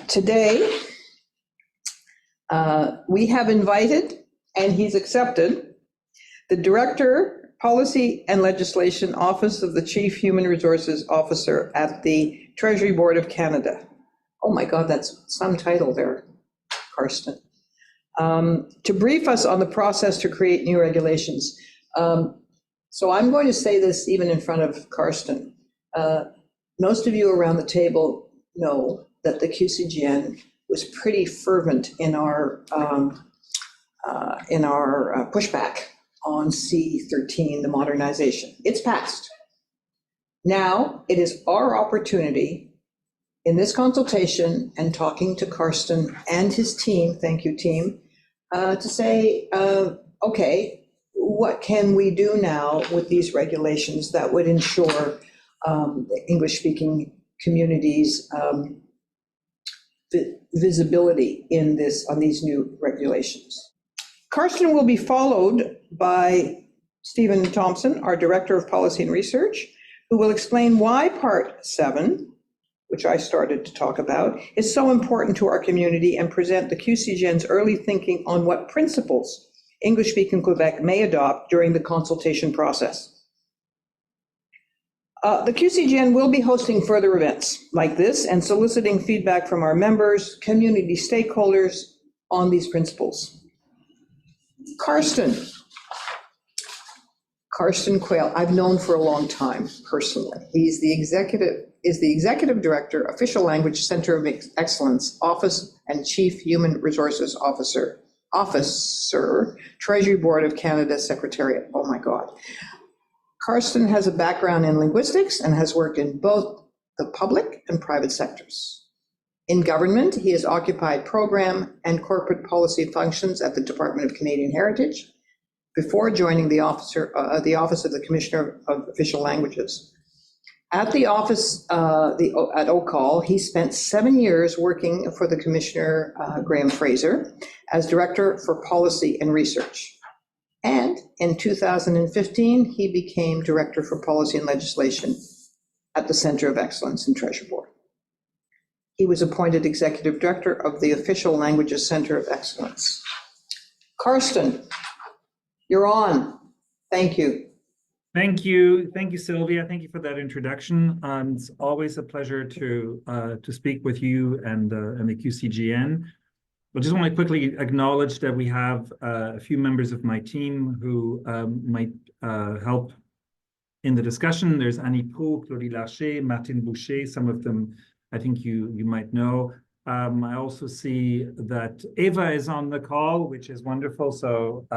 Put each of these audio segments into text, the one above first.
Today, we have invited, and he's accepted, the Director, Policy and Legislation, Office of the Chief Human Resources Officer at the Treasury Board of Canada. Oh my God, that's some title there, Carsten. To brief us on the process to create new regulations. So I'm going to say this even in front of Carsten. Most of you around the table know that the QCGN was pretty fervent in our pushback on C13, the modernization. It's passed. Now it is our opportunity in this consultation and talking to Carsten and his team, thank you team, to say, okay, what can we do now with these regulations that would ensure the English-speaking communities' visibility on these new regulations. Carsten will be followed by Stephen Thompson, our Director of Policy and Research, who will explain why Part 7, which I started to talk about, is so important to our community and present the QCGN's early thinking on what principles English-speaking Quebec may adopt during the consultation process. The QCGN will be hosting further events like this and soliciting feedback from our members, community stakeholders on these principles. Carsten Quell, I've known for a long time personally. He's the Executive Director, Official Language Center of Excellence, Office and Chief Human Resources Officer, Treasury Board of Canada Secretariat. Oh my God. Carsten has a background in linguistics and has worked in both the public and private sectors. In government, he has occupied program and corporate policy functions at the Department of Canadian Heritage before joining the Office of the Commissioner of Official Languages. At the office at OCAL, he spent 7 years working for the Commissioner Graham Fraser as Director for Policy and Research. And in 2015, he became Director for Policy and Legislation at the Center of Excellence in Treasury Board. He was appointed Executive Director of the Official Languages Center of Excellence. Carsten, you're on. Thank you. Thank you, Sylvia. Thank you for that introduction. It's always a pleasure to speak with you and the QCGN. I just want to quickly acknowledge that we have a few members of my team who might help in the discussion. There's Annie Pou, Claudie Larcher, Martine Boucher. Some of them I think you might know. I also see that Eva is on the call, which is wonderful. So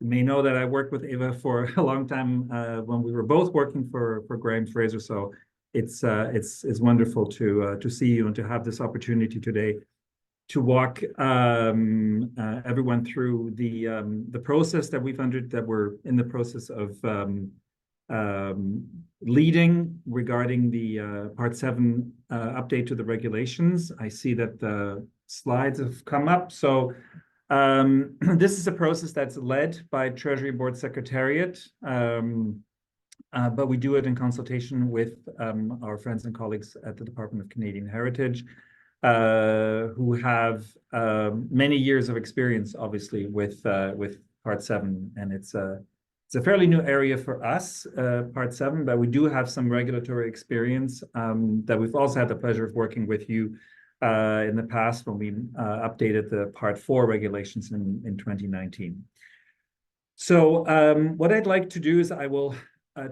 you may know that I worked with Eva for a long time when we were both working for Graham Fraser. So it's wonderful to see you and to have this opportunity today to walk everyone through the process that we're in the process of leading regarding the Part 7 update to the regulations. I see that the slides have come up. So this is a process that's led by Treasury Board Secretariat, but we do it in consultation with our friends and colleagues at the Department of Canadian Heritage, who have many years of experience, obviously, with Part 7, and it's a fairly new area for us, Part 7, but we do have some regulatory experience that we've also had the pleasure of working with you in the past when we updated the Part 4 regulations in 2019. So what I'd like to do is I will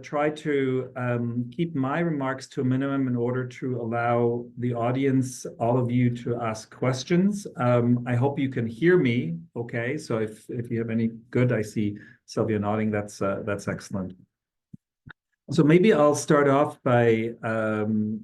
try to keep my remarks to a minimum in order to allow the audience, all of you, to ask questions. I hope you can hear me okay. So if you have any good, I see Sylvia nodding, that's excellent. So maybe I'll start off by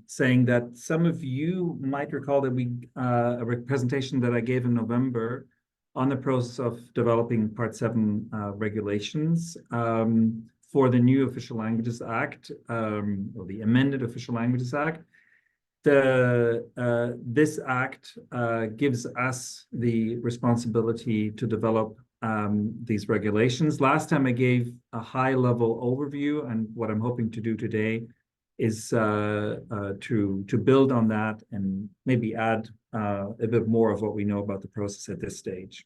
saying that some of you might recall that a presentation that I gave in November on the process of developing Part 7 regulations for the new Official Languages Act, or the amended Official Languages Act. This act gives us the responsibility to develop these regulations. Last time I gave a high-level overview, and what I'm hoping to do today to build on that and maybe add a bit more of what we know about the process at this stage.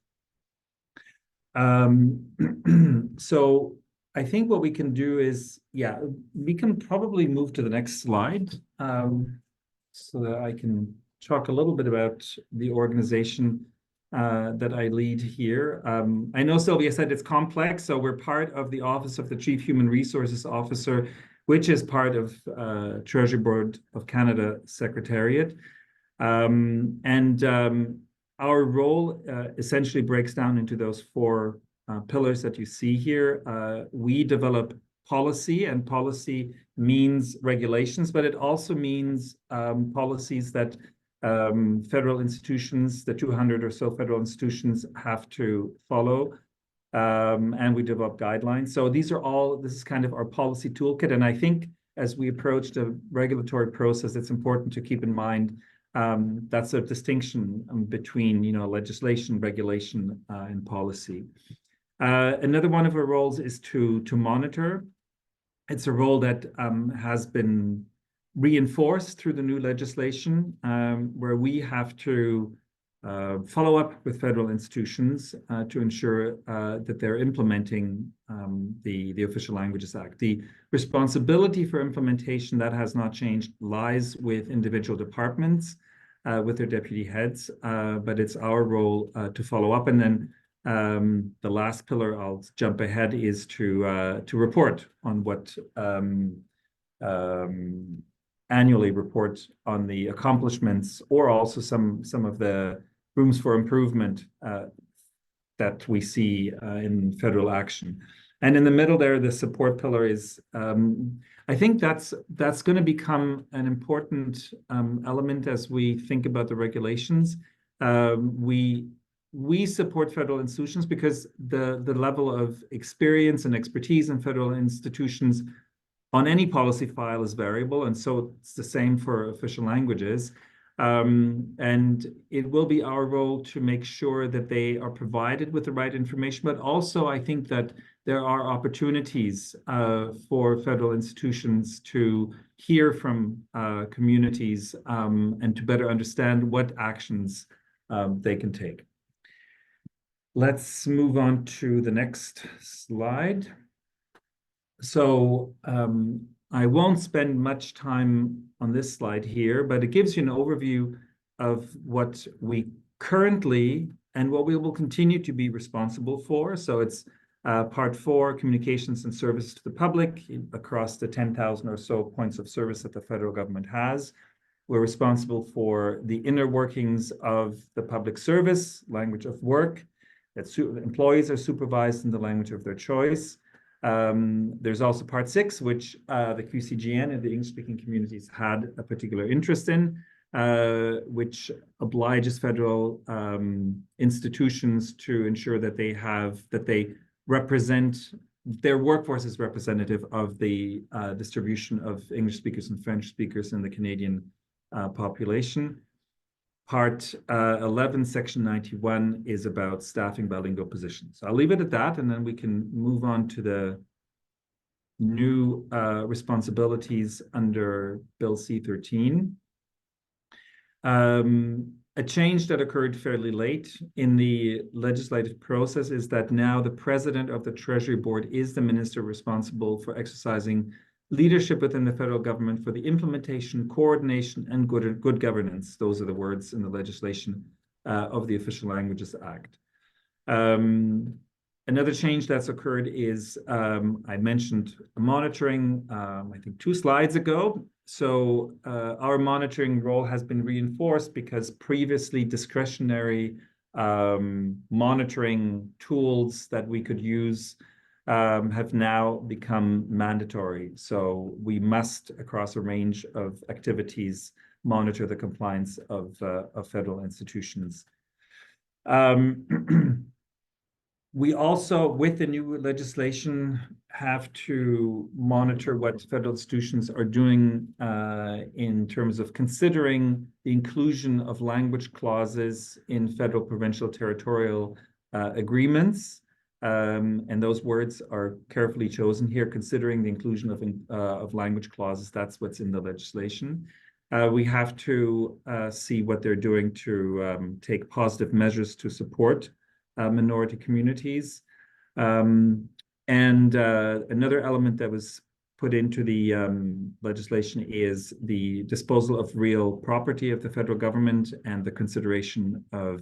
So I think what we can do is, yeah, we can probably move to the next slide so that I can talk a little bit about the organization that I lead here. I know Sylvia said it's complex, so we're part of the Office of the Chief Human Resources Officer, which is part of Treasury Board of Canada Secretariat. Our role essentially breaks down into those four pillars that you see here. We develop policy, and policy means regulations, but it also means policies that federal institutions, the 200 or so federal institutions, have to follow. And we develop guidelines. So this is kind of our policy toolkit. And I think as we approach the regulatory process, it's important to keep in mind that's a distinction between, legislation, regulation, and policy. Another one of our roles is to monitor. It's a role that has been reinforced through the new legislation, where we have to follow up with federal institutions to ensure that they're implementing the Official Languages Act. The responsibility for implementation, that has not changed, lies with individual departments, with their deputy heads, but it's our role to follow up. And then the last pillar, I'll jump ahead, is to report on what annually report on the accomplishments, or also some of the rooms for improvement that we see in federal action. And in the middle there, the support pillar is, I think that's going to become an important element as we think about the regulations. We support federal institutions because the level of experience and expertise in federal institutions on any policy file is variable, and so it's the same for official languages. And it will be our role to make sure that they are provided with the right information, but also I think that there are opportunities for federal institutions to hear from communities and to better understand what actions they can take. Let's move on to the next slide. So I won't spend much time on this slide here, but it gives you an overview of what we currently and what we will continue to be responsible for. So it's Part 4, communications and services to the public across the 10,000 or so points of service that the federal government has. We're responsible for the inner workings of the public service, language of work, that employees are supervised in the language of their choice. There's also Part 6, which the QCGN and the English-speaking communities had a particular interest in, which obliges federal institutions to ensure that they represent, their workforce is representative of the distribution of English speakers and French speakers in the Canadian population. Part 11, Section 91 is about staffing bilingual positions. So I'll leave it at that, and then we can move on to the new responsibilities under Bill C-13. A change that occurred fairly late in the legislative process is that now the president of the Treasury Board is the minister responsible for exercising leadership within the federal government for the implementation, coordination, and good governance. Those are the words in the legislation of the Official Languages Act. Another change that's occurred is, I mentioned monitoring, I think 2 slides ago. So our monitoring role has been reinforced because previously discretionary monitoring tools that we could use have now become mandatory. So we must, across a range of activities, monitor the compliance of federal institutions. We also, with the new legislation, have to monitor what federal institutions are doing in terms of considering the inclusion of language clauses in federal, provincial, territorial agreements. And those words are carefully chosen here, considering the inclusion of language clauses. That's what's in the legislation. We have to see what they're doing to take positive measures to support minority communities. And another element that was put into the legislation is the disposal of real property of the federal government and the consideration of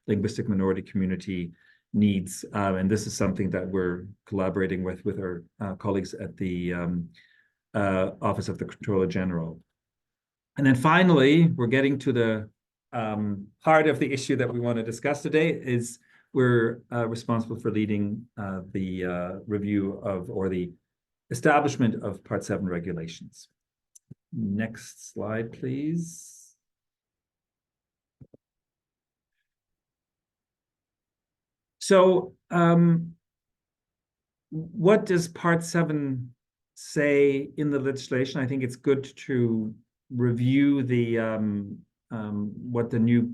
linguistic minority community needs. And this is something that we're collaborating with our colleagues at the Office of the Comptroller General. And then finally, we're getting to the heart of the issue that we want to discuss today. Is we're responsible for leading the review of, or the establishment of Part 7 regulations. Next slide, please. So what does Part 7 say in the legislation? I think it's good to review the what the new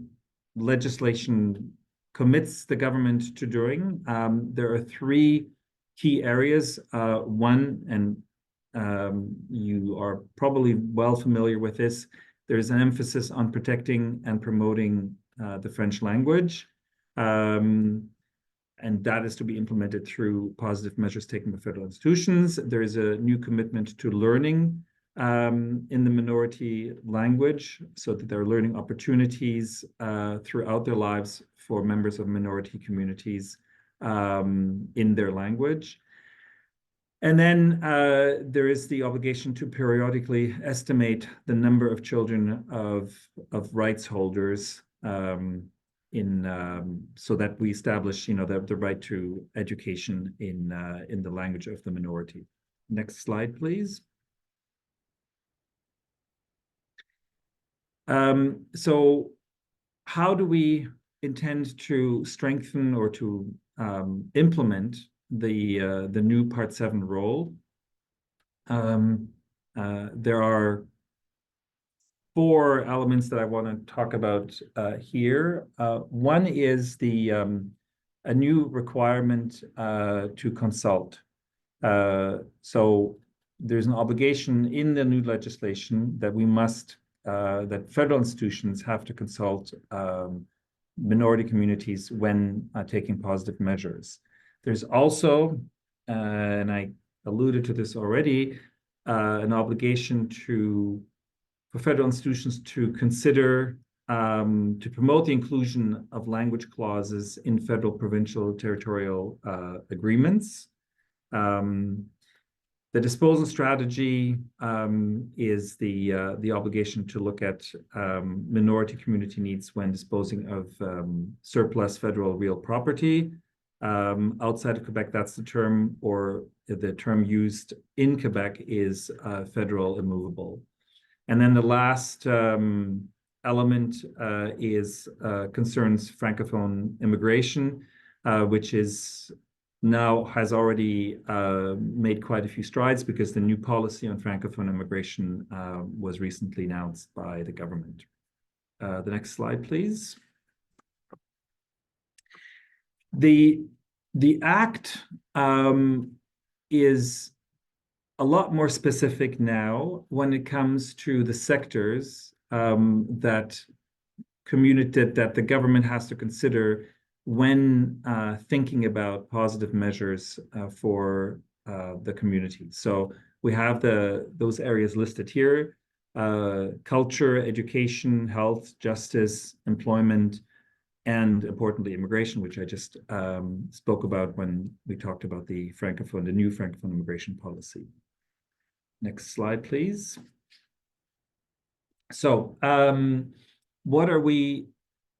legislation commits the government to doing. There are three key areas. One, and you are probably well familiar with this, there's an emphasis on protecting and promoting the French language. And that is to be implemented through positive measures taken by federal institutions. There is a new commitment to learning in the minority language, so that there are learning opportunities throughout their lives for members of minority communities in their language. And then there is the obligation to periodically estimate the number of children of rights holders so that we establish, the right to education in the language of the minority. Next slide, please. So how do we intend to strengthen or to implement the new Part 7 role? There are four elements that I want to talk about here. One is a new requirement to consult. So there's an obligation in the new legislation that we must that federal institutions have to consult minority communities when taking positive measures. There's also, and I alluded to this already, an obligation for federal institutions to consider to promote the inclusion of language clauses in federal, provincial, territorial agreements. The disposal strategy is the obligation to look at minority community needs when disposing of surplus federal real property. Outside of Quebec, that's the term, or the term used in Quebec is federal immovable. And then the last element concerns Francophone immigration, which has already made quite a few strides, because the new policy on Francophone immigration was recently announced by the government. The next slide, please. The Act is a lot more specific now when it comes to the sectors that the government has to consider when thinking about positive measures for the community. So we have those areas listed here: culture, education, health, justice, employment, and importantly, immigration, which I just spoke about when we talked about the new Francophone immigration policy. Next slide, please. So what are we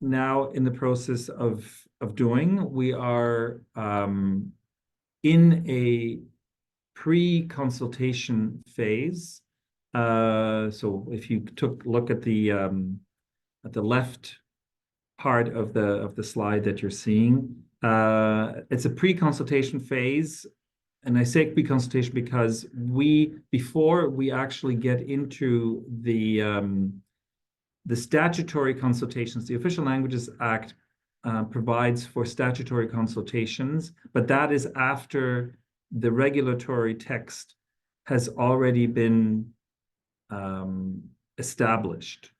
now in the process of doing? We are in a pre-consultation phase. So if you look at the left part of the slide that you're seeing, it's a pre-consultation phase. And I say pre-consultation because before we actually get into the statutory consultations, the Official Languages Act provides for statutory consultations, but that is after the regulatory text has already been established.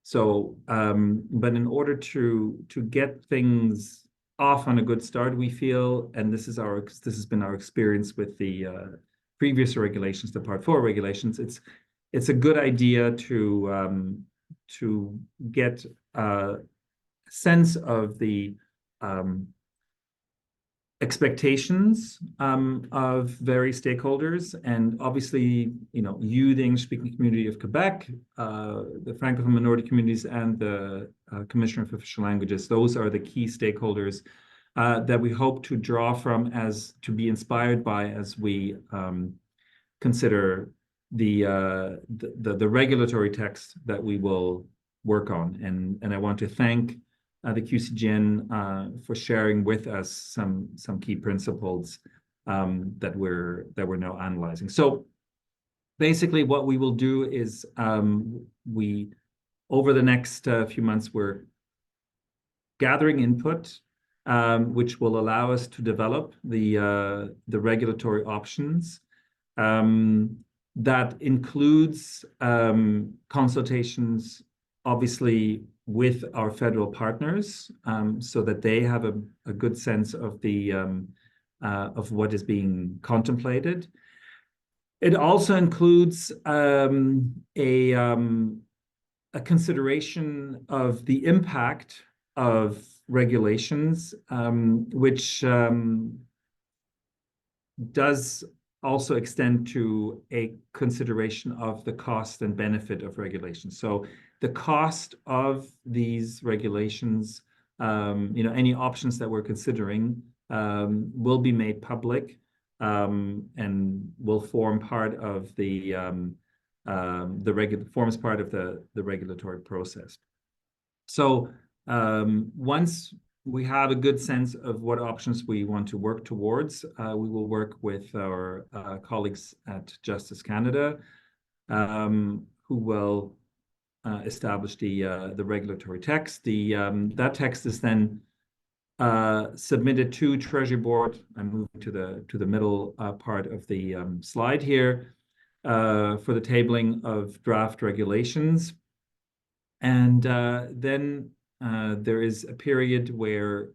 So, but in order to get things off on a good start, we feel, and this has been our experience with the previous regulations, the Part 4 regulations, it's a good idea to get a sense of the expectations of various stakeholders, and obviously, you, the English-speaking community of Quebec, the Francophone minority communities, and the Commissioner of Official Languages. Those are the key stakeholders that we hope to draw from, to be inspired by, as we consider the regulatory text that we will work on. And I want to thank the QCGN for sharing with us some key principles that we're now analyzing. So basically, what we will do is over the next few months, we're gathering input, which will allow us to develop the regulatory options. That includes consultations, obviously, with our federal partners, so that they have a good sense of of what is being contemplated. It also includes a consideration of the impact of regulations, which does also extend to a consideration of the cost and benefit of regulations. So the cost of these regulations, any options that we're considering, will be made public, and will form part of forms part of the regulatory process. So once we have a good sense of what options we want to work towards, we will work with our colleagues at Justice Canada, who will establish the regulatory text. That text is then submitted to Treasury Board. I'm moving to the middle part of the slide here, for the tabling of draft regulations. And then there is a period where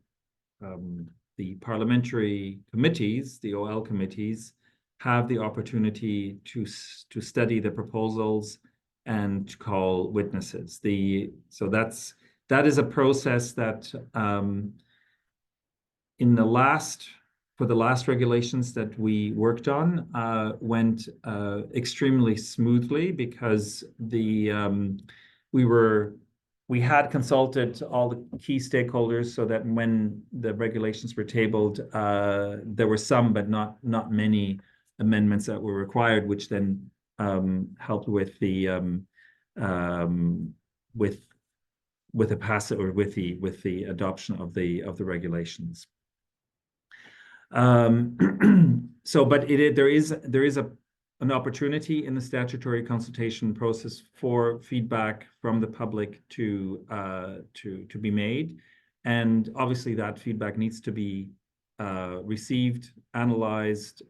the parliamentary committees, the OL committees, have the opportunity to study the proposals and to call witnesses. So that is a process that for the last regulations that we worked on, went extremely smoothly, because we had consulted all the key stakeholders, so that when the regulations were tabled, there were some, but not many amendments that were required, which then helped with the adoption of the regulations. So, but there is an opportunity in the statutory consultation process for feedback from the public to be made, and obviously that feedback needs to be received, analyzed,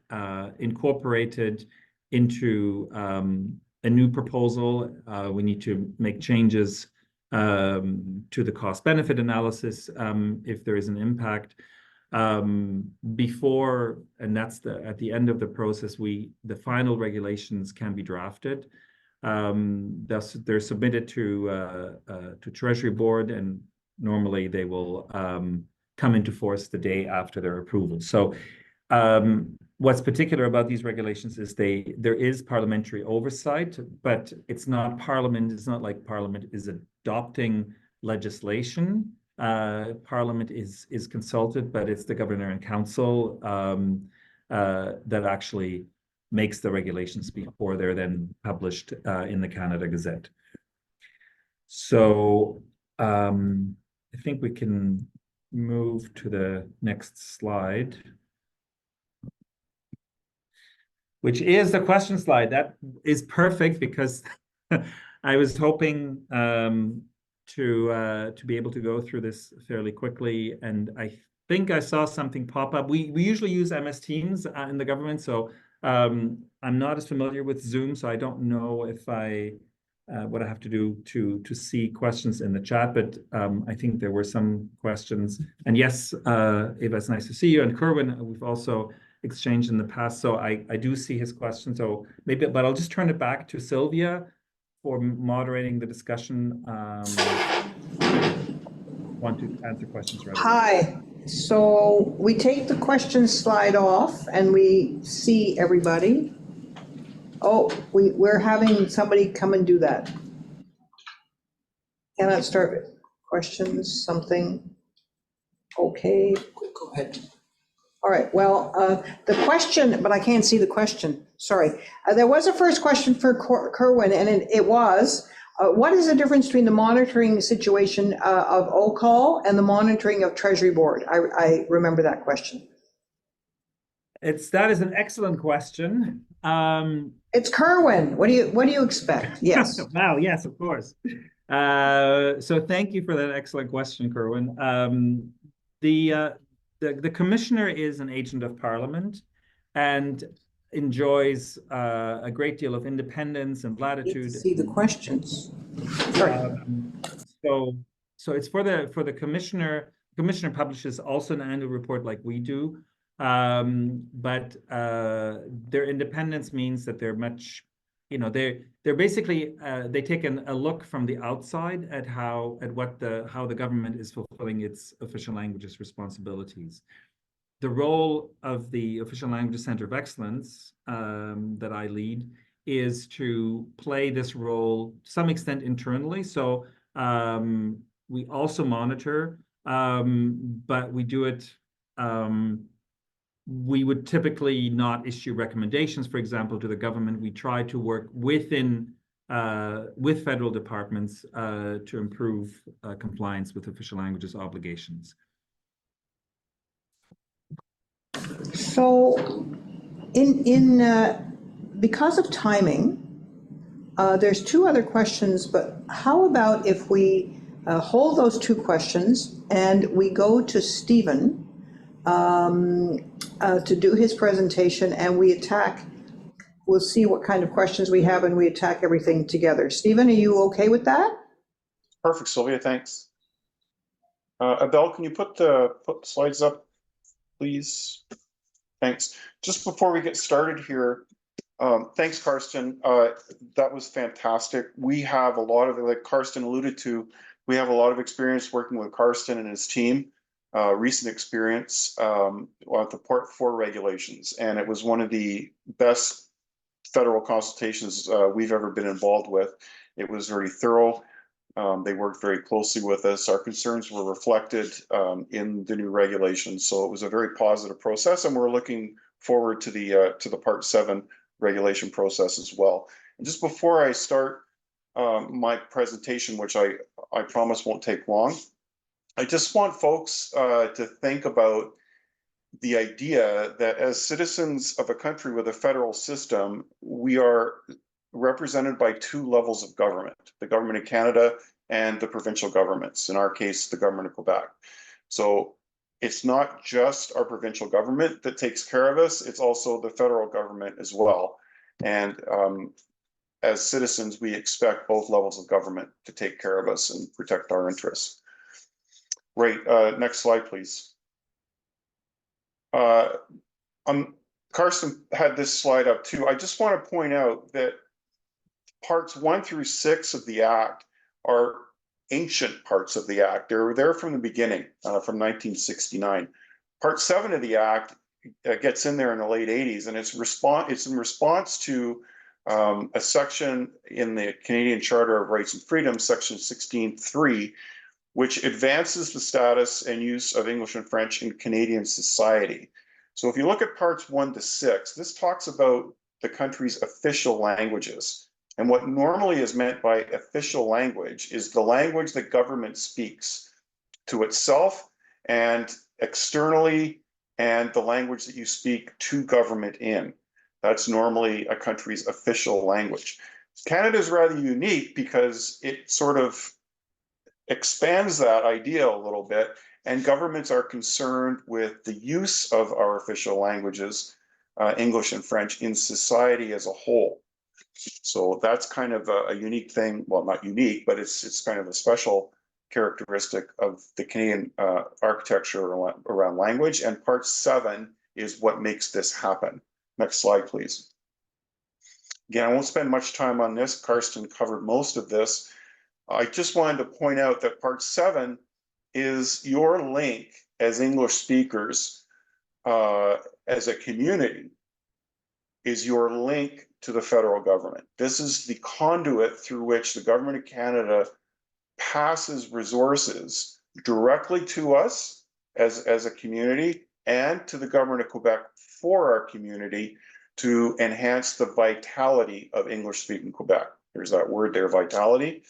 incorporated into a new proposal. We need to make changes to the cost-benefit analysis if there is an impact. Before, and that's at the end of the process, the final regulations can be drafted. They're submitted to Treasury Board, and normally they will come into force the day after their approval. So what's particular about these regulations is there is parliamentary oversight, but it's not Parliament. It's not like Parliament is adopting legislation. Parliament is consulted, but it's the Governor and Council that actually makes the regulations before they're then published in the Canada Gazette. So I think we can move to the next slide, which is the question slide. That is perfect, because I was hoping to be able to go through this fairly quickly. And I think I saw something pop up. We usually use MS Teams in the government, so I'm not as familiar with Zoom, so I don't know if what I have to do to see questions in the chat. But I think there were some questions. And yes, Eva, it's nice to see you. And Kerwin, we've also exchanged in the past, so I do see his question. So maybe, but I'll just turn it back to Sylvia for moderating the discussion. Want to answer questions right away. Hi. So we take the question slide off and we see everybody. Oh, we're having somebody come and do that. Can I start with questions, something? Okay, go ahead. All right, well, the question, but I can't see the question, sorry. There was a first question for Kerwin, and it was, what is the difference between the monitoring situation of OCAL and the monitoring of Treasury Board? I remember that question. That is an excellent question. It's Kerwin. What do you expect? Yes. Wow. Yes, of course. So thank you for that excellent question, Kerwin. The commissioner is an agent of Parliament and enjoys a great deal of independence and latitude. See the questions. So it's for the commissioner. Commissioner publishes also an annual report like we do, but their independence means that they're much, they're basically they take a look from the outside at how the government is fulfilling its official languages responsibilities. The role of the Official Languages Center of Excellence that I lead is to play this role to some extent internally. So we also monitor, but we do it. We would typically not issue recommendations, for example, to the government. We try to work with federal departments to improve compliance with official languages obligations. So, because of timing, there's two other questions, but how about if we hold those two questions and we go to Stephen to do his presentation, and we'll see what kind of questions we have and we attack everything together. Stephen, are you okay with that? Perfect, Sylvia, thanks. Adele, can you put the slides up, please? Thanks. Just before we get started here, thanks, Carsten. That was fantastic. We have a lot of, like Carsten alluded to, we have a lot of experience working with Carsten and his team. Recent experience with the Part 4 regulations, and it was one of the best federal consultations we've ever been involved with. It was very thorough. They worked very closely with us. Our concerns were reflected in the new regulations, so it was a very positive process, and we're looking forward to the Part 7 regulation process as well. And just before I start my presentation, which I promise won't take long, I just want folks to think about the idea that as citizens of a country with a federal system, we are represented by two levels of government, the government of Canada and the provincial governments, in our case, the government of Quebec. So it's not just our provincial government that takes care of us, it's also the federal government as well. And as citizens, we expect both levels of government to take care of us and protect our interests. Right, next slide, please. Carsten had this slide up too. I just want to point out that parts 1 through 6 of the Act are ancient parts of the Act. They were there from the beginning, from 1969. Part 7 of the Act gets in there in the late 80s, and it's in response to a section in the Canadian Charter of Rights and Freedoms, section 16.3, which advances the status and use of English and French in Canadian society. So if you look at parts 1 to 6, this talks about the country's official languages. And what normally is meant by official language is the language that government speaks to itself and externally, and the language that you speak to government in. That's normally a country's official language. Canada is rather unique because it sort of expands that idea a little bit, and governments are concerned with the use of our official languages, English and French, in society as a whole. So that's kind of a unique thing. Well, not unique, but it's kind of a special characteristic of the Canadian architecture around language. And Part 7 is what makes this happen. Next slide, please. Again, I won't spend much time on this. Carsten covered most of this. I just wanted to point out that Part 7 is your link as English speakers, as a community, is your link to the federal government. This is the conduit through which the government of Canada passes resources directly to us as a community and to the government of Quebec for our community to enhance the vitality of English-speaking Quebec. There's that word there, vitality.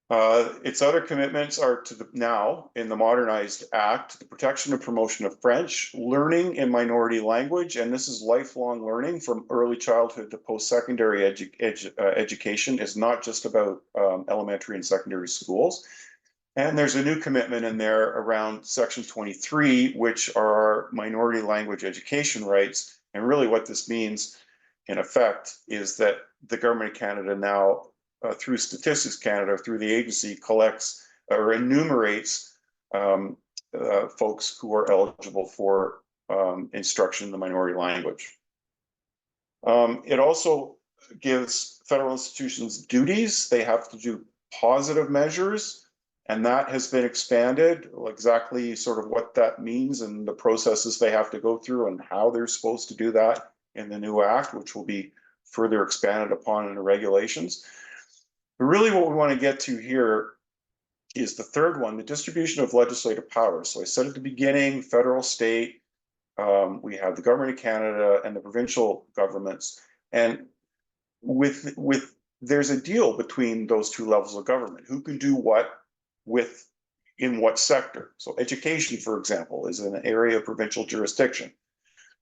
Its other commitments are to now in the modernized act, the protection and promotion of French, learning in minority language, and this is lifelong learning from early childhood to post-secondary education. Is not just about elementary and secondary schools. And there's a new commitment in there around Section 23, which are our minority language education rights. And really what this means, in effect, is that the government of Canada now, through Statistics Canada, through the agency, collects or enumerates folks who are eligible for instruction in the minority language. It also gives federal institutions duties. They have to do positive measures, and that has been expanded, exactly sort of what that means and the processes they have to go through and how they're supposed to do that in the new act, which will be further expanded upon in the regulations. But really what we want to get to here is the third one, the distribution of legislative powers. So I said at the beginning, federal, state, we have the government of Canada and the provincial governments. And there's a deal between those two levels of government. Who can do what in what sector? So education, for example, is an area of provincial jurisdiction.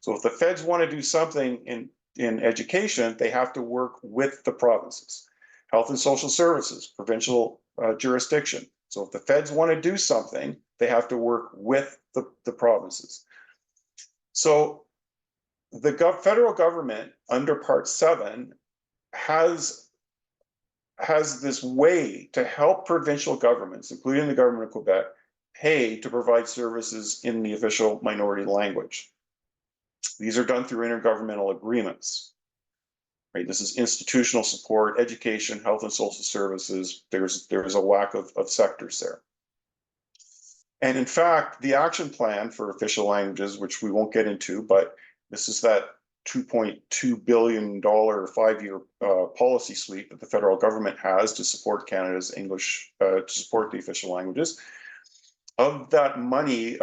So if the feds want to do something in education, they have to work with the provinces. Health and social services, provincial jurisdiction. So if the feds want to do something, they have to work with the provinces. So the federal government under Part 7 has this way to help provincial governments, including the government of Quebec, pay to provide services in the official minority language. These are done through intergovernmental agreements. Right? This is institutional support, education, health and social services. There's a whack of sectors there. And in fact, the action plan for official languages, which we won't get into, but this is that $2.2 billion 5-year policy suite that the federal government has to support Canada's English, to support the official languages. Of that money,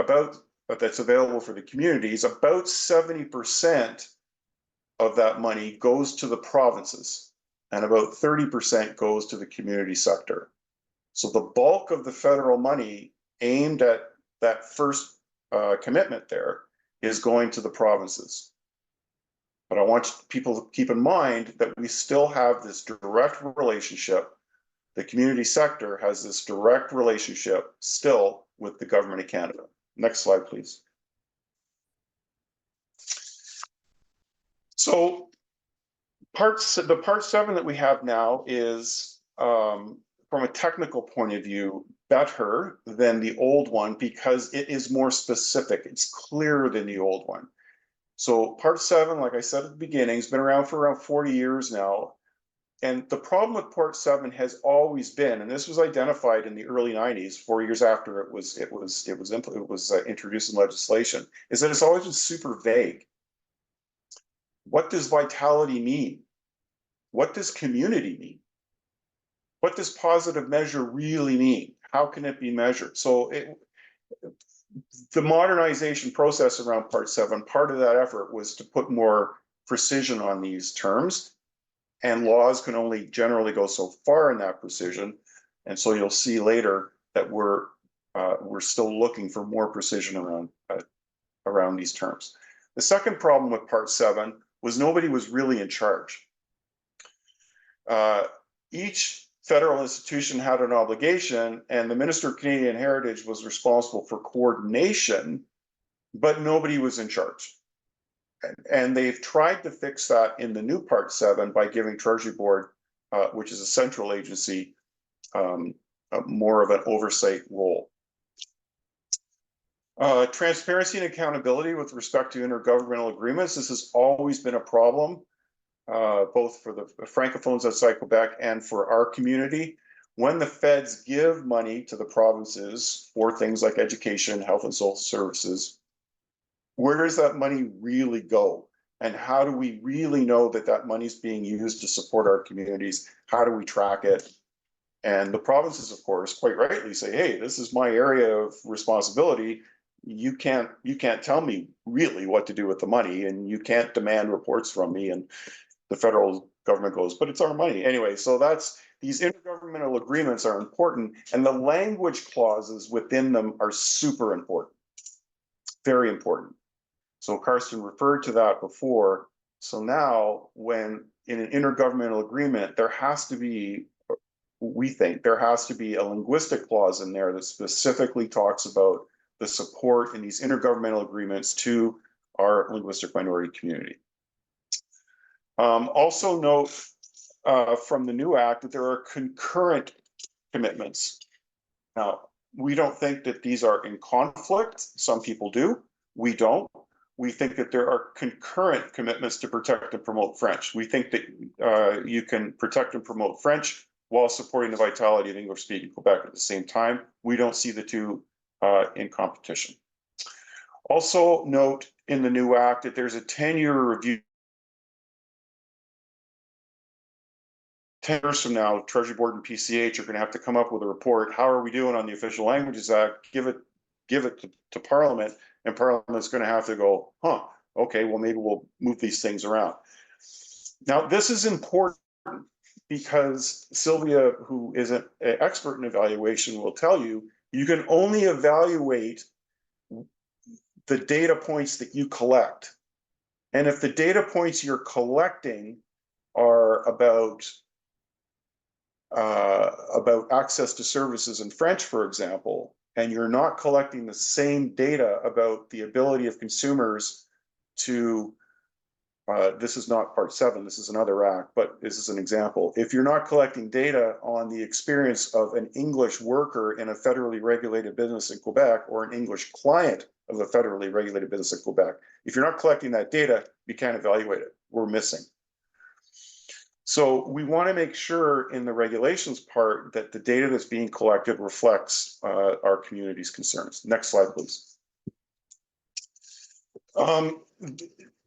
that's available for the communities, about 70% of that money goes to the provinces, and about 30% goes to the community sector. So the bulk of the federal money aimed at that first commitment there is going to the provinces. But I want people to keep in mind that we still have this direct relationship. The community sector has this direct relationship still with the government of Canada. Next slide, please. So the Part 7 that we have now is, from a technical point of view, better than the old one because it is more specific. It's clearer than the old one. So Part 7, like I said at the beginning, has been around for around 40 years now. And the problem with Part 7 has always been, and this was identified in the early 90s, 4 years after it was introduced in legislation, is that it's always been super vague. What does vitality mean? What does community mean? What does positive measure really mean? How can it be measured? So the modernization process around Part 7, part of that effort was to put more precision on these terms, and laws can only generally go so far in that precision. And so you'll see later that we're still looking for more precision around these terms. The second problem with Part 7 was nobody was really in charge. Each federal institution had an obligation, and the Minister of Canadian Heritage was responsible for coordination, but nobody was in charge. And they've tried to fix that in the new Part 7 by giving Treasury Board, which is a central agency, more of an oversight role. Transparency and accountability with respect to intergovernmental agreements. This has always been a problem, both for the Francophones outside Quebec and for our community. When the feds give money to the provinces for things like education, health and social services, where does that money really go? And how do we really know that that money is being used to support our communities? How do we track it? And the provinces, of course, quite rightly say, hey, this is my area of responsibility. You can't tell me really what to do with the money, and you can't demand reports from me. And the federal government goes, but it's our money anyway. So these intergovernmental agreements are important, and the language clauses within them are super important, very important. So Carsten referred to that before. So now, when in an intergovernmental agreement, there has to be, we think there has to be a linguistic clause in there that specifically talks about the support in these intergovernmental agreements to our linguistic minority community. Also note from the new act that there are concurrent commitments. Now, we don't think that these are in conflict. Some people do. We don't. We think that there are concurrent commitments to protect and promote French. We think that you can protect and promote French while supporting the vitality of English-speaking Quebec at the same time. We don't see the two in competition. Also note in the new act that there's a 10-year review. 10 years from now, Treasury Board and PCH are going to have to come up with a report. How are we doing on the Official Languages Act? Give it to Parliament, and Parliament's going to have to go, okay, well, maybe we'll move these things around. Now, this is important because Sylvia, who is an expert in evaluation, will tell you, you can only evaluate the data points that you collect. And if the data points you're collecting are about access to services in French, for example, and you're not collecting the same data about the ability of consumers to, this is not Part 7, this is another act, but this is an example. If you're not collecting data on the experience of an English worker in a federally regulated business in Quebec, or an English client of a federally regulated business in Quebec, if you're not collecting that data, you can't evaluate it. We're missing. So we want to make sure in the regulations part that the data that's being collected reflects our community's concerns. Next slide, please.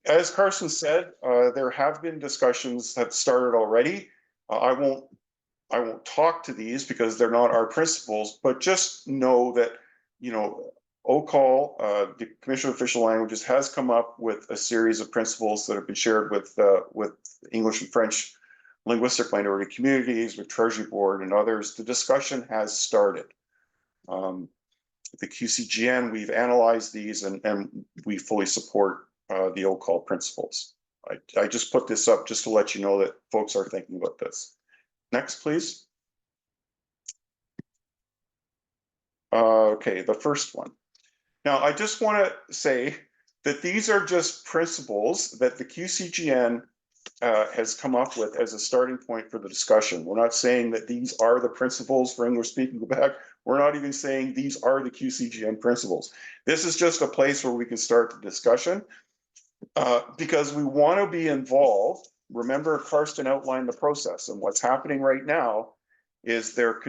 As Carsten said, there have been discussions that started already. I won't talk to these because they're not our principles, but just know that, you know, OCAL, the Commission of Official Languages, has come up with a series of principles that have been shared with English and French linguistic minority communities, with Treasury Board and others. The discussion has started. The QCGN, we've analyzed these and we fully support the OCAL principles. I just put this up just to let you know that folks are thinking about this. Next, please. Okay, the first one. Now, I just want to say that these are just principles that the QCGN has come up with as a starting point for the discussion. We're not saying that these are the principles for English-speaking Quebec. We're not even saying these are the QCGN principles. This is just a place where we can start the discussion because we want to be involved. Remember, Carsten outlined the process, and what's happening right now is they're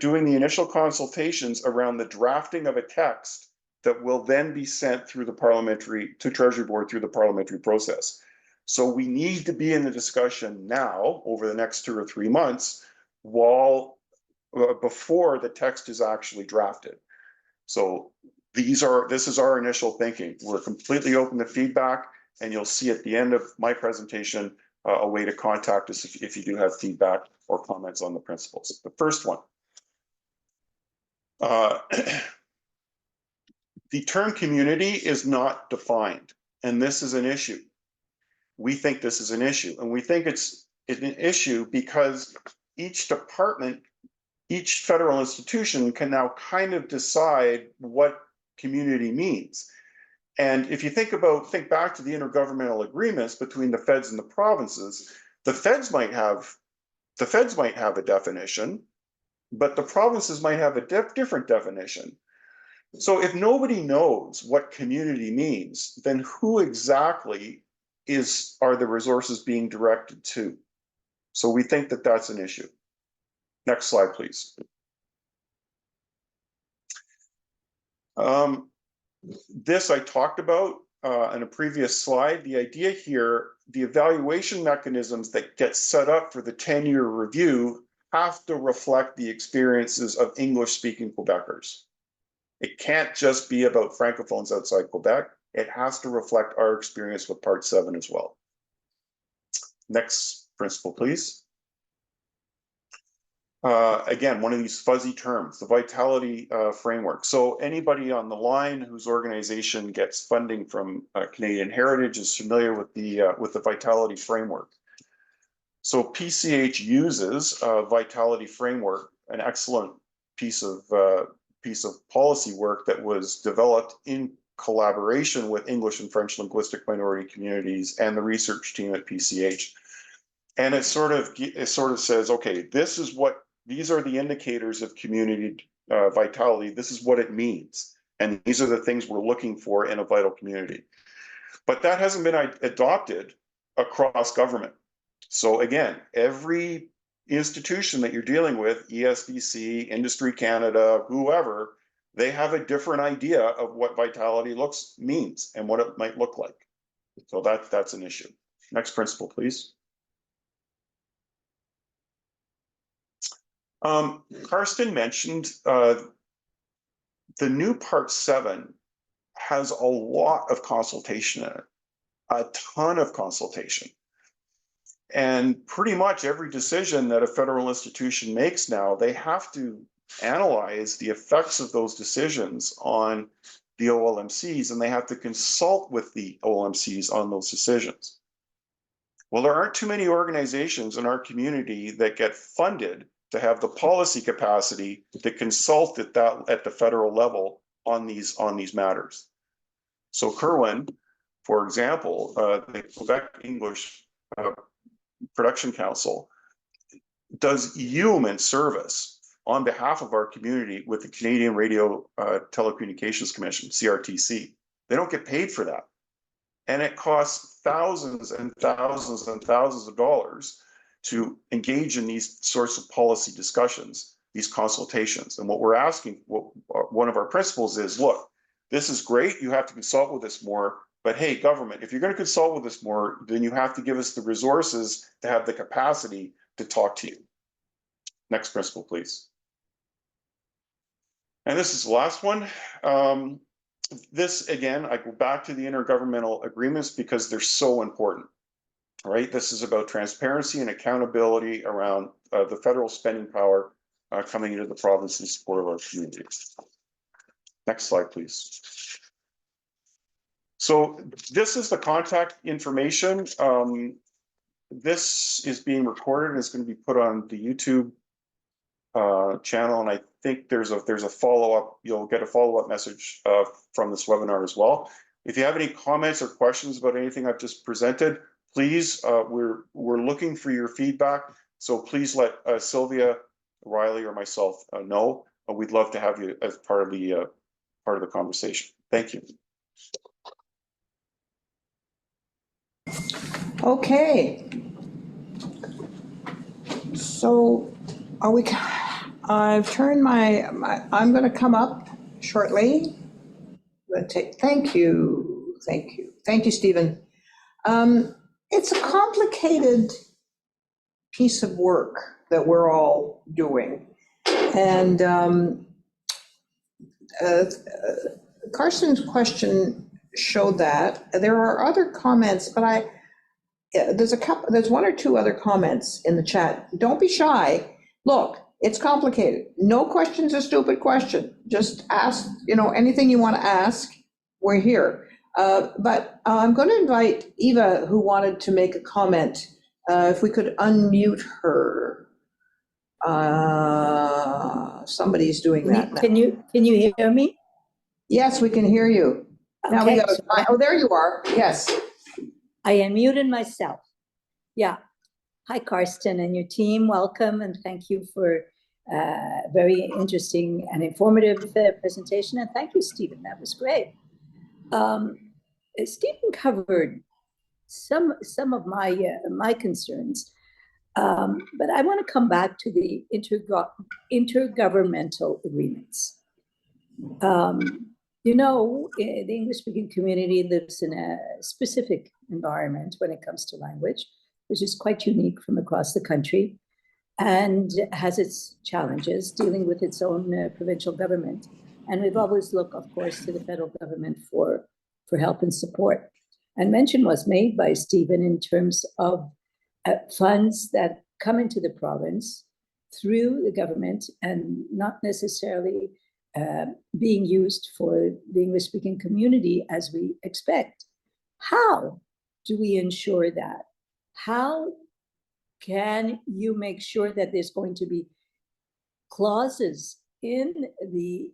doing the initial consultations around the drafting of a text that will then be sent through the to Treasury Board through the parliamentary process. So we need to be in the discussion now over the next 2 or 3 months before the text is actually drafted. So this is our initial thinking. We're completely open to feedback, and you'll see at the end of my presentation a way to contact us if you do have feedback or comments on the principles. The first one. The term community is not defined, and this is an issue. We think this is an issue, and we think it's an issue because each department, each federal institution can now kind of decide what community means. And if you think back to the intergovernmental agreements between the feds and the provinces, the feds might have a definition, but the provinces might have a different definition. So if nobody knows what community means, then who exactly are the resources being directed to? So we think that that's an issue. Next slide, please. This I talked about in a previous slide. The idea here, the evaluation mechanisms that get set up for the 10-year review have to reflect the experiences of English-speaking Quebecers. It can't just be about Francophones outside Quebec. It has to reflect our experience with Part 7 as well. Next principle, please. Again, one of these fuzzy terms, the vitality framework. So anybody on the line whose organization gets funding from Canadian Heritage is familiar with the vitality framework. So PCH uses a vitality framework, an excellent piece of policy work that was developed in collaboration with English and French linguistic minority communities and the research team at PCH. And it sort of says, okay, these are the indicators of community vitality. This is what it means. And these are the things we're looking for in a vital community. But that hasn't been adopted across government. So again, every institution that you're dealing with, ESBC, Industry Canada, whoever, they have a different idea of what vitality means and what it might look like. So that's an issue. Next principle, please. Carsten mentioned the new Part 7 has a lot of consultation in it, a ton of consultation. And pretty much every decision that a federal institution makes now, they have to analyze the effects of those decisions on the OLMCs, and they have to consult with the OLMCs on those decisions. Well, there aren't too many organizations in our community that get funded to have the policy capacity to consult at the federal level on these matters. So Kerwin, for example, the Quebec English Production Council does yeoman service on behalf of our community with the Canadian Radio Telecommunications Commission, CRTC. They don't get paid for that. And it costs thousands and thousands and thousands of dollars to engage in these sorts of policy discussions, these consultations. And what we're asking, one of our principles is, look, this is great, you have to consult with us more, but hey, government, if you're going to consult with us more, then you have to give us the resources to have the capacity to talk to you. Next principle, please. And this is the last one. This, again, I go back to the intergovernmental agreements because they're so important, right? This is about transparency and accountability around the federal spending power coming into the province in support of our communities. Next slide, please. So this is the contact information. This is being recorded and it's going to be put on the YouTube channel, and I think there's a follow-up. You'll get a follow-up message from this webinar as well. If you have any comments or questions about anything I've just presented, please, we're looking for your feedback. So please let Sylvia, Riley, or myself know. We'd love to have you as part of the conversation. Thank you. Okay. So I've turned I'm going to come up shortly. Thank you, Stephen. It's a complicated piece of work that we're all doing. And Carsten's question showed that. There are other comments, but there's one or two other comments in the chat. Don't be shy. Look, it's complicated. No question's a stupid question. Just ask, anything you want to ask, we're here. But I'm going to invite Eva, who wanted to make a comment, if we could unmute her. Somebody's doing that now. Can you hear me? Yes, we can hear you. Now we Okay, got, so oh, there you are. Yes. I unmuted myself. Yeah. Hi, Carsten and your team. Welcome and thank you for very interesting and informative presentation. And thank you, Stephen. That was great. Stephen covered some of my concerns, but I want to come back to the intergovernmental agreements. You know, the English-speaking community lives in a specific environment when it comes to language, which is quite unique from across the country and has its challenges dealing with its own provincial government. And we've always looked, of course, to the federal government for help and support. And mention was made by Stephen in terms of funds that come into the province through the government and not necessarily being used for the English-speaking community as we expect. How do we ensure that? How can you make sure that there's going to be clauses in the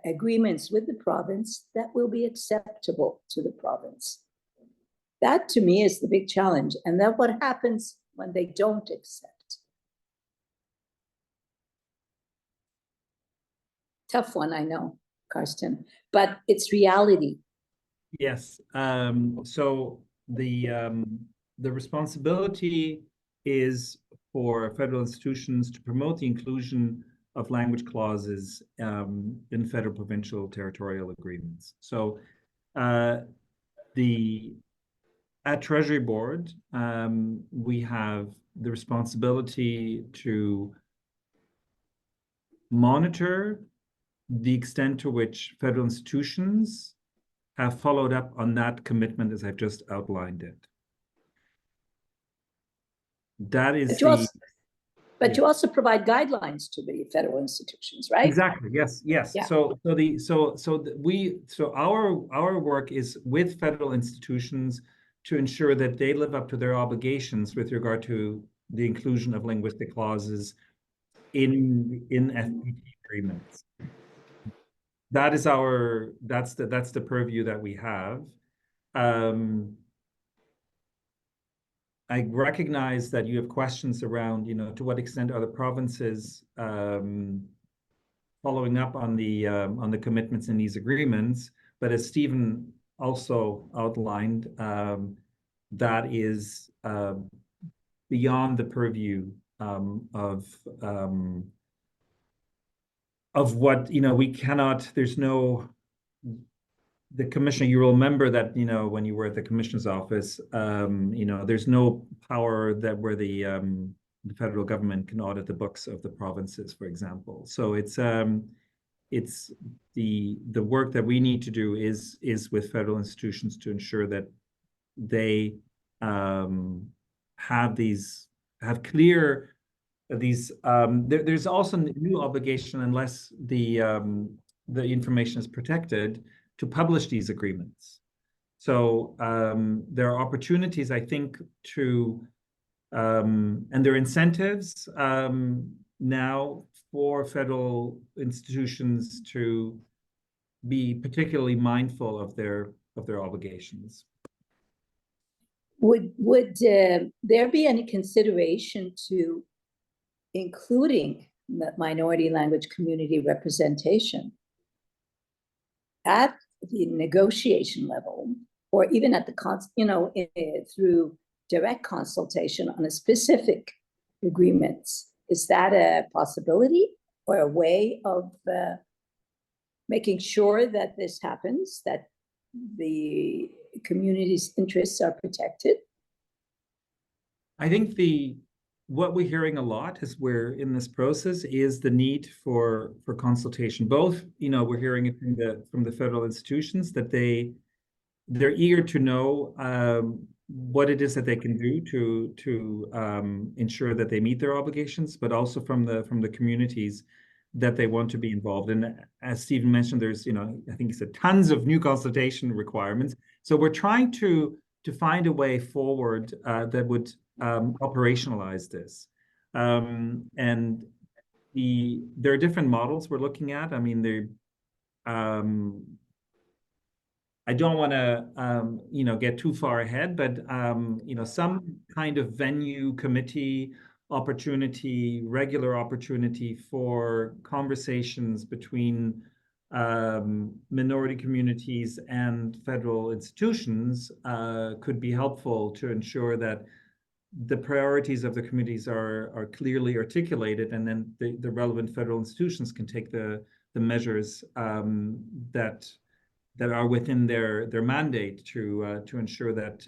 agreements with the province that will be acceptable to the province? That to me is the big challenge. And then what happens when they don't accept? Tough one, I know, Carsten, but it's reality. Yes. So the responsibility is for federal institutions to promote the inclusion of language clauses in federal, provincial, territorial agreements. So at Treasury Board, we have the responsibility to monitor the extent to which federal institutions have followed up on that commitment as I've just outlined it. That is but you also provide guidelines to the federal institutions, right? Exactly. Yes. Yes. Yeah. So our work is with federal institutions to ensure that they live up to their obligations with regard to the inclusion of linguistic clauses in FPT agreements. That is that's the purview that we have. I recognize that you have questions around, to what extent are the provinces following up on the commitments in these agreements. But as Stephen also outlined, that is beyond the purview of what, we cannot, the commissioner, you will remember that, when you were at the commissioner's office, there's no power where the federal government can audit the books of the provinces, for example. So it's the work that we need to do is with federal institutions to ensure that they have clear there's also a new obligation, unless the information is protected, to publish these agreements. So there are opportunities, I think, to and there are incentives now for federal institutions to be particularly mindful of their obligations. Would there be any consideration to including minority language community representation at the negotiation level, or even at the through direct consultation on a specific agreements? Is that a possibility or a way of making sure that this happens, that the community's interests are protected? I think what we're hearing a lot as we're in this process is the need for consultation. Both, we're hearing it from the federal institutions that they're eager to know what it is that they can do to ensure that they meet their obligations, but also from the communities that they want to be involved. And as Stephen mentioned, there's, I think he said tons of new consultation requirements. So we're trying to find a way forward that would operationalize this. And there are different models we're looking at. I mean, I don't want to, get too far ahead, but, some kind of venue committee opportunity, regular opportunity for conversations between minority communities and federal institutions could be helpful to ensure that the priorities of the communities are clearly articulated, and then the relevant federal institutions can take the measures that are within their mandate to ensure that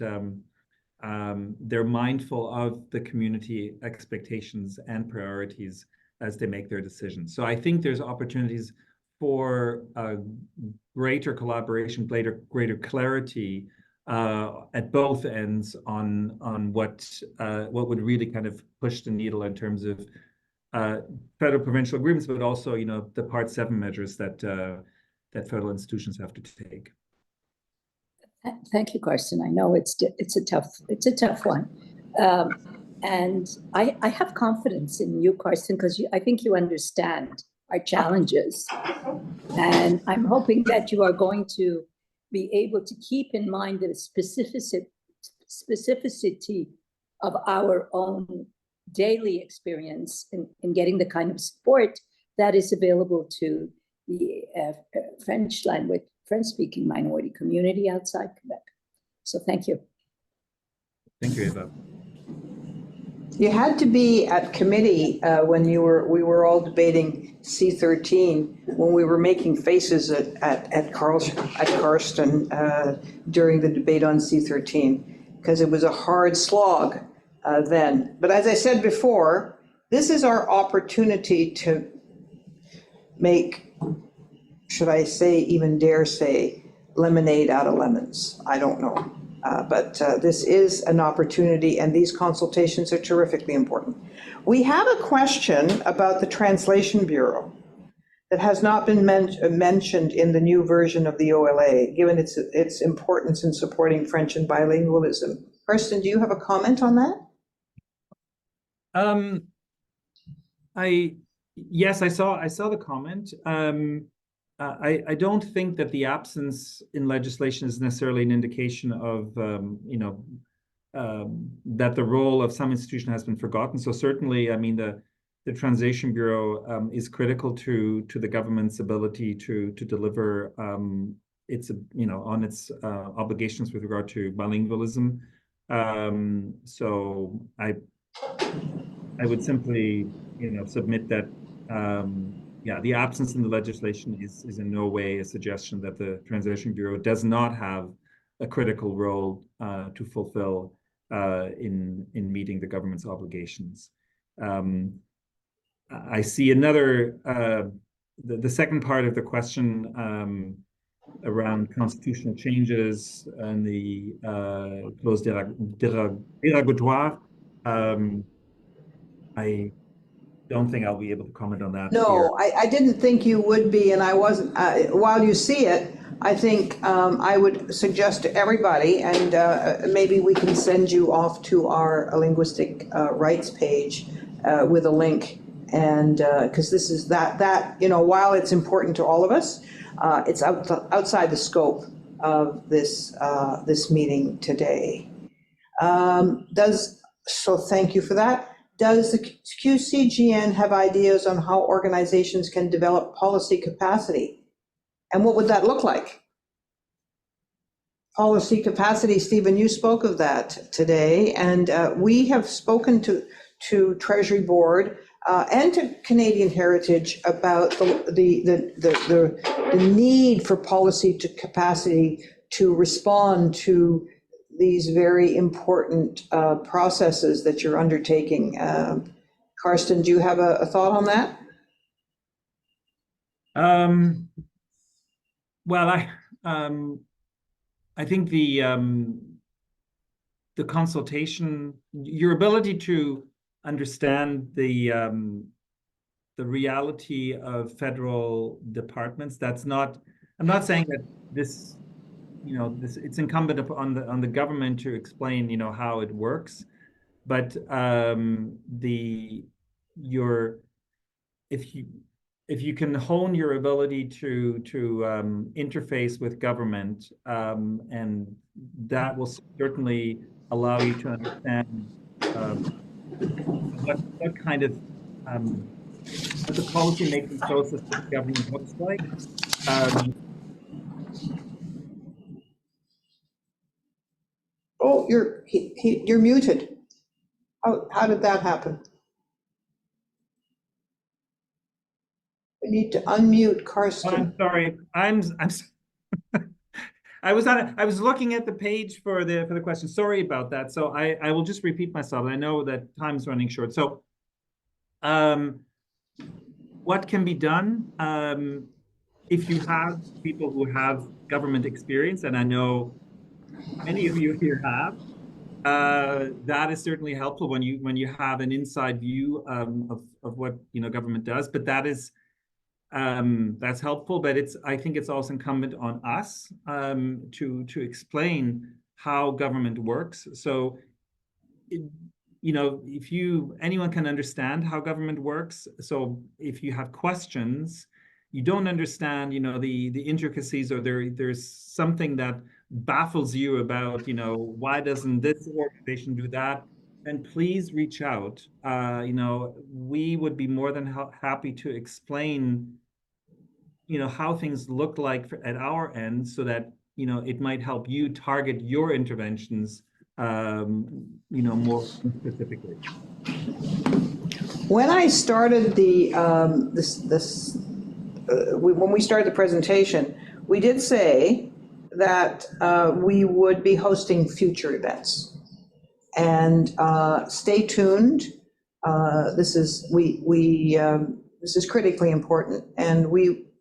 they're mindful of the community expectations and priorities as they make their decisions. So I think there's opportunities for greater collaboration, greater clarity at both ends on what would really kind of push the needle in terms of federal provincial agreements, but also the Part 7 measures that federal institutions have to take. Thank you, Carsten. I know it's a tough one, and I have confidence in you, Carsten, because I think you understand our challenges, and I'm hoping that you are going to be able to keep in mind the specificity of our own daily experience in getting the kind of support that is available to the French-speaking minority community outside Quebec. So thank you. Thank you, Eva. You had to be at committee when we were all debating C13, when we were making faces at Carsten during the debate on C13, because it was a hard slog then. But as I said before, this is our opportunity to make, should I say, even dare say, lemonade out of lemons. I don't know. But this is an opportunity, and these consultations are terrifically important. We have a question about the Translation Bureau that has not been mentioned in the new version of the OLA, given its importance in supporting French and bilingualism. Carsten, do you have a comment on that? Yes, I saw the comment. I don't think that the absence in legislation is necessarily an indication of, that the role of some institution has been forgotten. So certainly, I mean, the Translation Bureau is critical to the government's ability to deliver its, on its obligations with regard to bilingualism. So I would simply, submit that. The absence in the legislation is in no way a suggestion that the Translation Bureau does not have a critical role to fulfill in meeting the government's obligations. I see another, the second part of the question around constitutional changes and the clause dérogatoire. I don't think I'll be able to comment on that. No, I didn't think you would be, and I wasn't. While you see it, I think I would suggest to everybody, and maybe we can send you off to our linguistic rights page with a link, and because this is that while it's important to all of us, it's outside the scope of this meeting today. So thank you for that. Does the QCGN have ideas on how organizations can develop policy capacity? And what would that look like? Policy capacity, Stephen, you spoke of that today, and we have spoken to Treasury Board and to Canadian Heritage about the need for policy capacity to respond to these very important processes that you're undertaking. Carsten, do you have a thought on that? Well, I think the consultation, your ability to understand the reality of federal departments, that's not. I'm not saying that this. It's incumbent on the government to explain, how it works, but your if you can hone your ability to interface with government, and that will certainly allow you to understand what kind of what the policy making process of the government looks like. Oh, you're muted. How did that happen? We need to unmute Carsten. I'm sorry. I was looking at the page for the question. Sorry about that. So I will just repeat myself. I know that time's running short. So what can be done if you have people who have government experience, and I know many of you here have, that is certainly helpful when you have an inside view of what government does. But that's helpful. But I think it's also incumbent on us to explain how government works. So if anyone can understand how government works. So if you have questions, you don't understand, the intricacies, or there's something that baffles you about, why doesn't this organization do that? Then please reach out. We would be more than happy to explain, how things look like at our end, so that, it might help you target your interventions more specifically. When I started when we started the presentation, we did say that we would be hosting future events, and stay tuned. This is critically important, and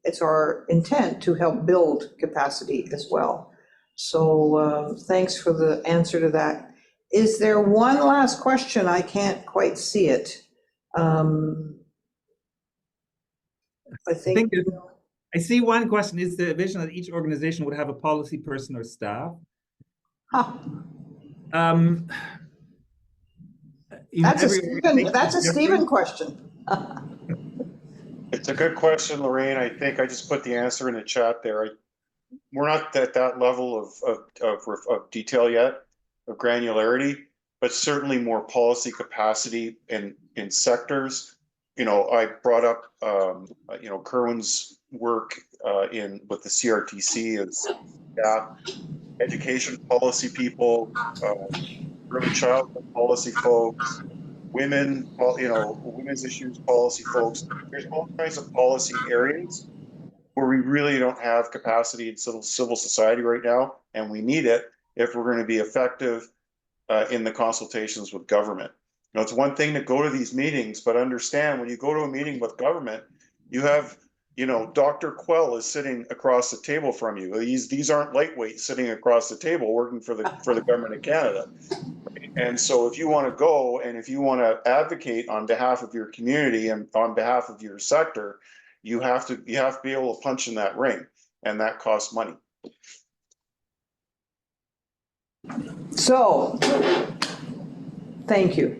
it's our intent to help build capacity as well. So thanks for the answer to that. Is there one last question? I can't quite see it. I think I see one question. Is the vision that each organization would have a policy person or staff? That's a Stephen question. It's a good question, Lorraine. I think I just put the answer in the chat there. We're not at that level of detail yet, of granularity, but certainly more policy capacity in sectors. I brought up Kerwin's work with the CRTC as education policy people, early childhood policy folks, women's issues policy folks. There's all kinds of policy areas where we really don't have capacity in civil society right now, and we need it if we're going to be effective in the consultations with government. It's one thing to go to these meetings, but understand when you go to a meeting with government, you have, Dr. Quell is sitting across the table from you. These aren't lightweights sitting across the table working for the government of Canada. And so if you want to go and if you want to advocate on behalf of your community and on behalf of your sector, you have to be able to punch in that ring, and that costs money. So, thank you.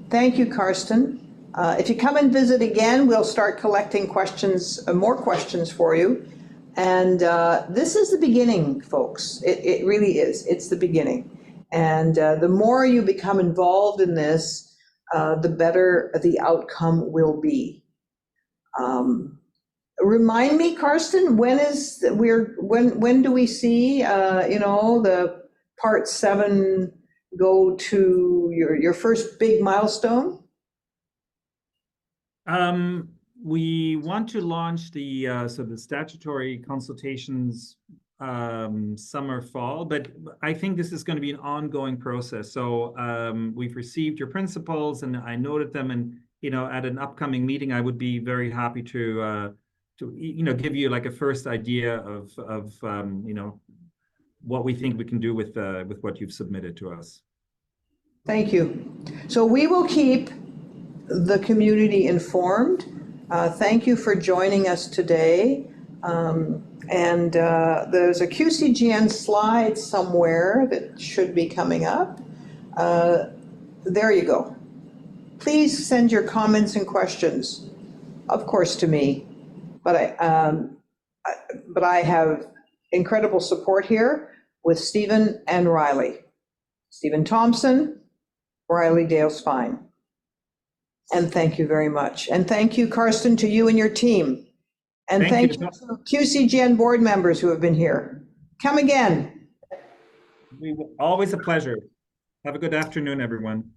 Thank you, Carsten. If you come and visit again, we'll start collecting questions, more questions for you. And this is the beginning, folks. It really is. It's the beginning. And the more you become involved in this, the better the outcome will be. Remind me, Carsten, when do we see the Part 7 go to your first big milestone? We want to launch the statutory consultations summer, fall, but I think this is going to be an ongoing process. So we've received your principles, and I noted them, and at an upcoming meeting, I would be very happy to give you like a first idea of what we think we can do with what you've submitted to us. Thank you. So we will keep the community informed. Thank you for joining us today. And there's a QCGN slide somewhere that should be coming up. There you go. Please send your comments and questions of course, to me, but I have incredible support here with Stephen and Riley. Stephen Thompson, Riley Dales Fine. And thank you very much. And thank you, Carsten, to you and your team. And thank you to QCGN board members who have been here. Come again. Always a pleasure. Have a good afternoon, everyone.